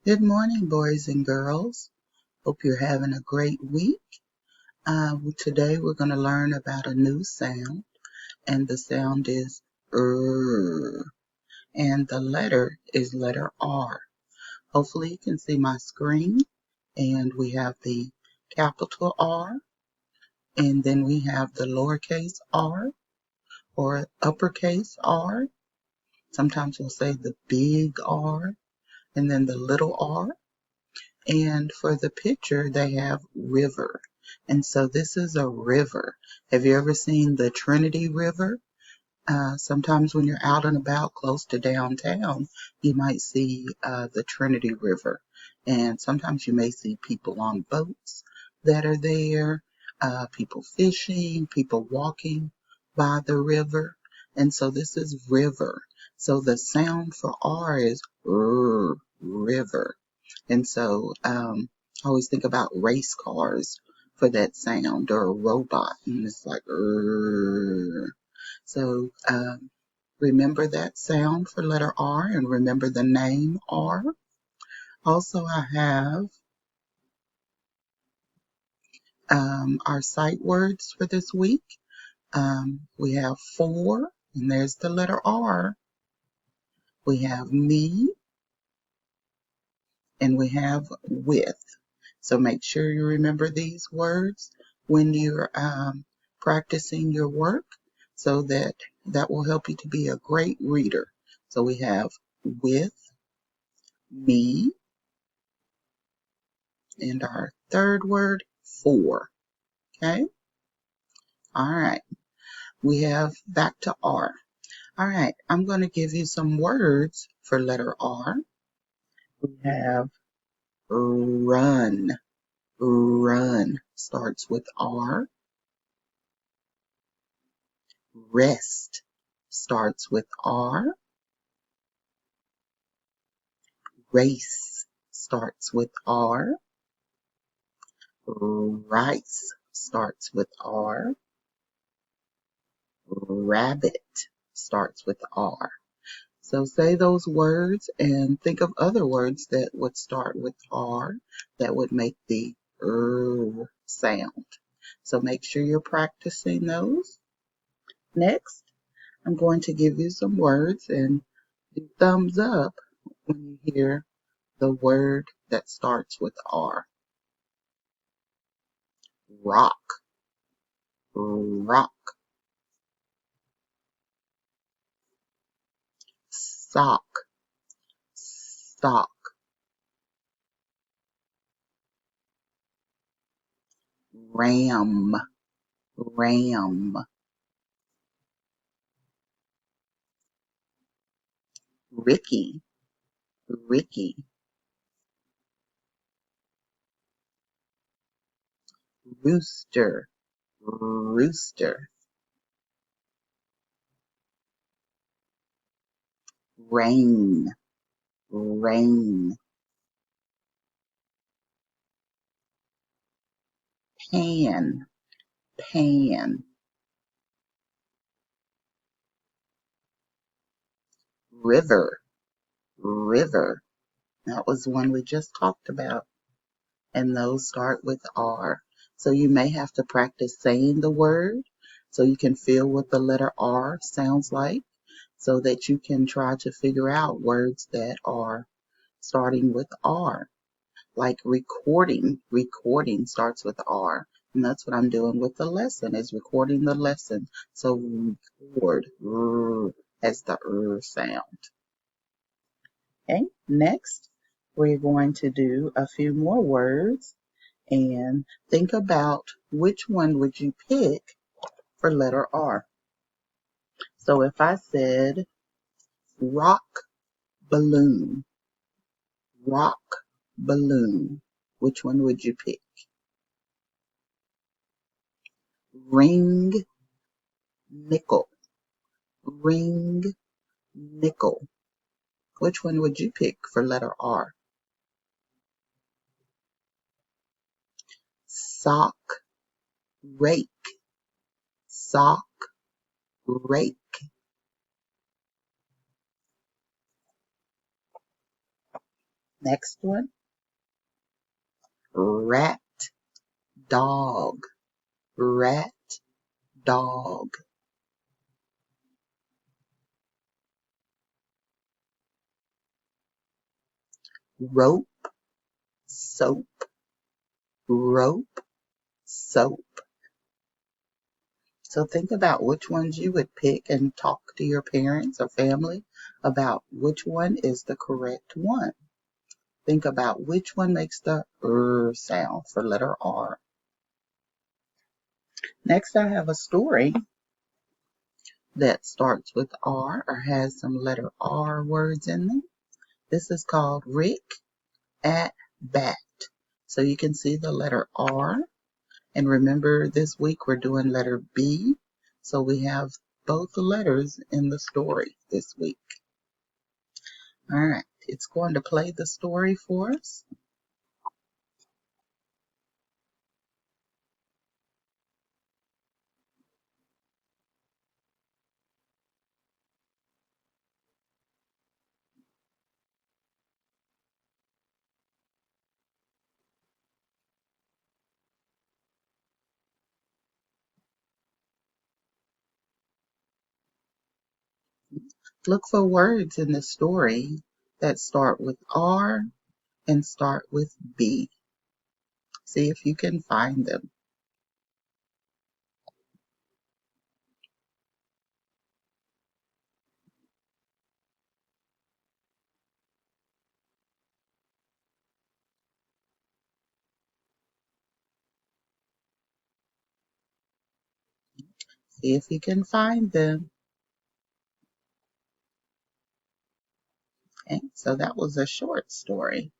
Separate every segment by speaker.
Speaker 1: Good morning, boys and girls. Hope you're having a great week. Today we're going to learn about a new sound, and the sound is R, and the letter is letter R. Hopefully you can see my screen, and we have the capital R, and then we have the lowercase r or uppercase R. Sometimes we'll say the big R, and then the little r. And for the picture, they have river. And so this is a river. Have you ever seen the Trinity River? Sometimes when you're out and about close to downtown, you might see the Trinity River. And sometimes you may see people on boats that are there, people fishing, people walking by the river. And so this is river. So the sound for R is river. And so I always think about race cars for that sound, or a robot, and it's like, so remember that sound for letter R, and remember the name R. Also, I have our sight words for this week. We have for, and there's the letter R. We have me, and we have with. So make sure you remember these words when you're practicing your work, so that will help you to be a great reader. So we have with, me, and our third word, for. Okay? All right. We have back to R. All right. I'm going to give you some words for letter R. We have run. Run starts with R. Rest starts with R. Race starts with R. Rice starts with R. Rabbit starts with R. So say those words and think of other words that would start with R that would make the sound. So make sure you're practicing those. Next, I'm going to give you some words and do thumbs up when you hear the word that starts with R. Rock, rock. Sock, sock. Ram, ram. Ricky, Ricky. Rooster, rooster. Rain, rain. Pan, pan. River, river. That was one we just talked about. And those start with R. So you may have to practice saying the word so you can feel what the letter R sounds like, so that you can try to figure out words that are starting with R. Like recording. Recording starts with R. And that's what I'm doing with the lesson, is recording the lesson. So record as the sound. Okay, next we're going to do a few more words and think about which one would you pick for letter R. So if I said rock balloon, rock balloon, which one would you pick? Ring nickel, ring nickel. Which one would you pick for letter R? Sock rake, sock rake. Next one, rat, dog, rat, dog. Rope, soap, rope, soap. So think about which ones you would pick and talk to your parents or family about which one is the correct one. Think about which one makes the sound for letter R. Next, I have a story that starts with R or has some letter R words in them. This is called Rick at Bat. So you can see the letter R. And remember, this week we're doing letter B. So we have both the letters in the story this week. All right, it's going to play the story for us. Look for words in the story that start with R and start with B. See if you can find them. See if you can find them. Okay, so that was a short story.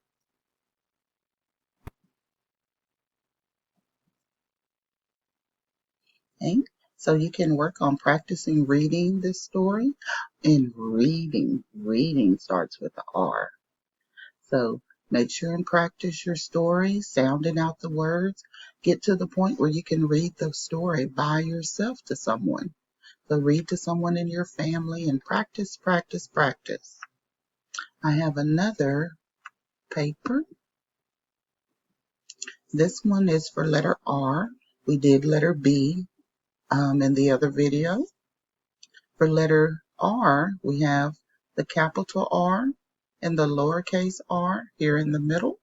Speaker 1: Okay, so you can work on practicing reading this story. And reading starts with the R. So make sure and practice your story, sounding out the words. Get to the point where you can read the story by yourself to someone. So read to someone in your family and practice, practice, practice. I have another paper. This one is for letter R. We did letter B in the other video. For letter R, we have the capital R and the lowercase r here in the middle.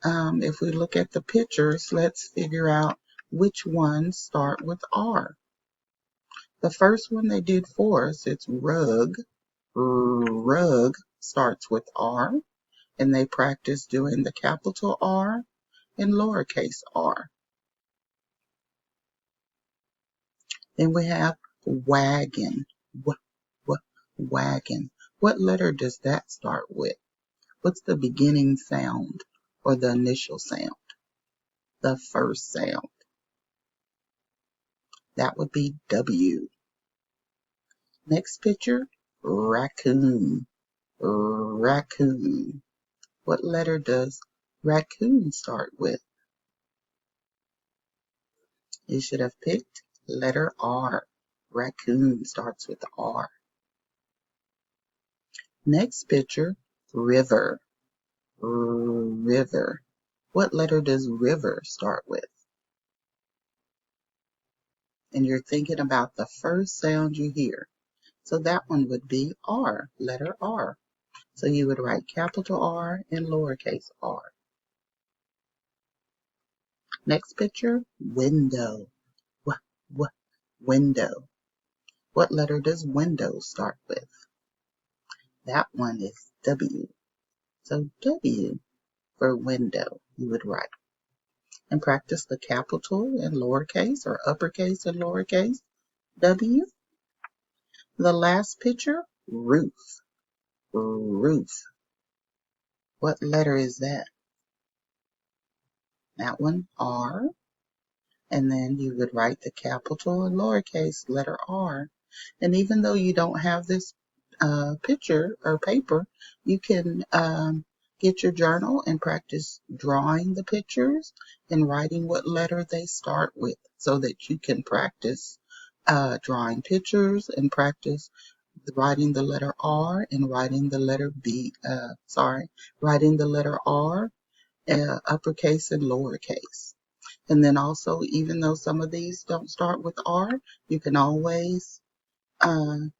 Speaker 1: If we look at the pictures, let's figure out which ones start with R. The first one they did for us, it's rug. Rug starts with R, and they practice doing the capital R and lowercase r. Then we have wagon. Wagon. What letter does that start with? What's the beginning sound or the initial sound? The first sound. That would be W. Next picture, raccoon. Raccoon. What letter does raccoon start with? You should have picked letter R. Raccoon starts with R. Next picture, river. River. What letter does river start with? And you're thinking about the first sound you hear. So that one would be R, letter R. So you would write capital R and lowercase r. Next picture, window. Window. What letter does window start with? That one is W. So W for window you would write. And practice the capital and lowercase or uppercase and lowercase W. The last picture, roof. Roof. What letter is that? That one, R. And then you would write the capital and lowercase letter R. And even though you don't have this picture or paper, you can get your journal and practice drawing the pictures and writing what letter they start with so that you can practice drawing pictures and practice writing the letter R and writing the letter writing the letter R, uppercase and lowercase. And then also, even though some of these don't start with R, you can always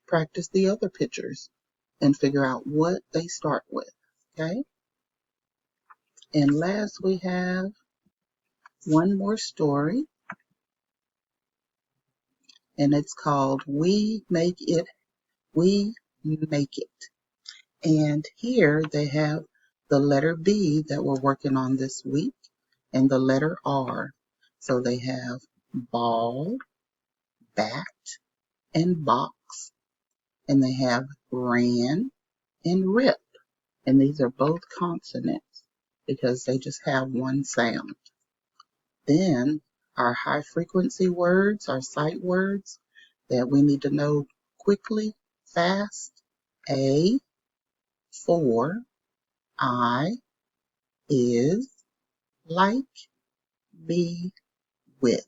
Speaker 1: practice the other pictures and figure out what they start with. Okay? And last, we have one more story, and it's called We Make It. And here they have the letter B that we're working on this week and the letter R. So they have ball, bat, and box. And they have ran and rip. And these are both consonants because they just have one sound. Then our high frequency words, our sight words that we need to know quickly, fast. A, for, I, is, like, be, with.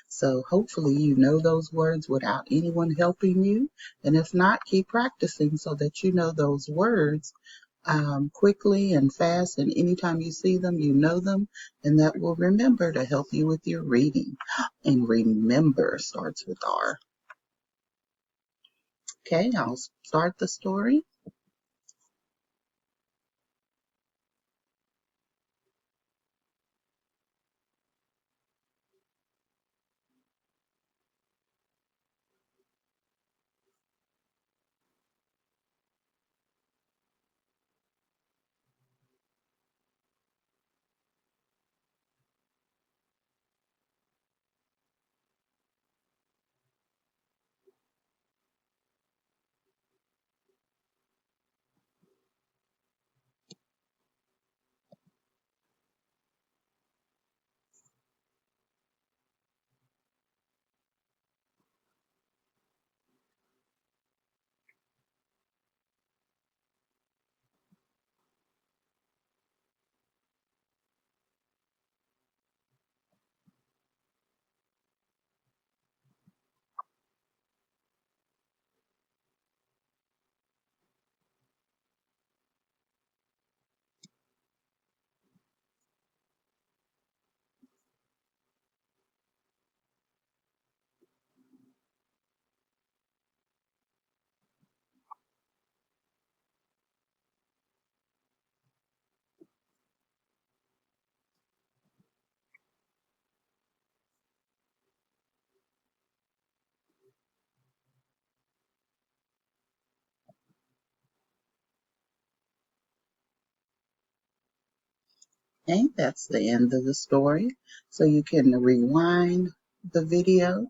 Speaker 1: So hopefully you know those words without anyone helping you. And if not, keep practicing so that you know those words quickly and fast. And anytime you see them, you know them. And that will remember to help you with your reading. And remember starts with R. Okay, I'll start the story. Okay, that's the end of the story. So you can rewind the video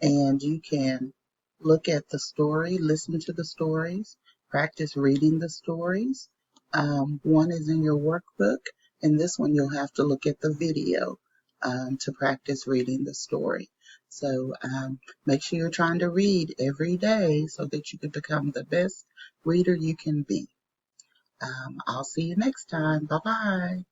Speaker 1: and you can look at the story, listen to the stories, practice reading the stories. One is in your workbook, and this one you'll have to look at the video to practice reading the story. So make sure you're trying to read every day so that you can become the best reader you can be. I'll see you next time. Bye bye.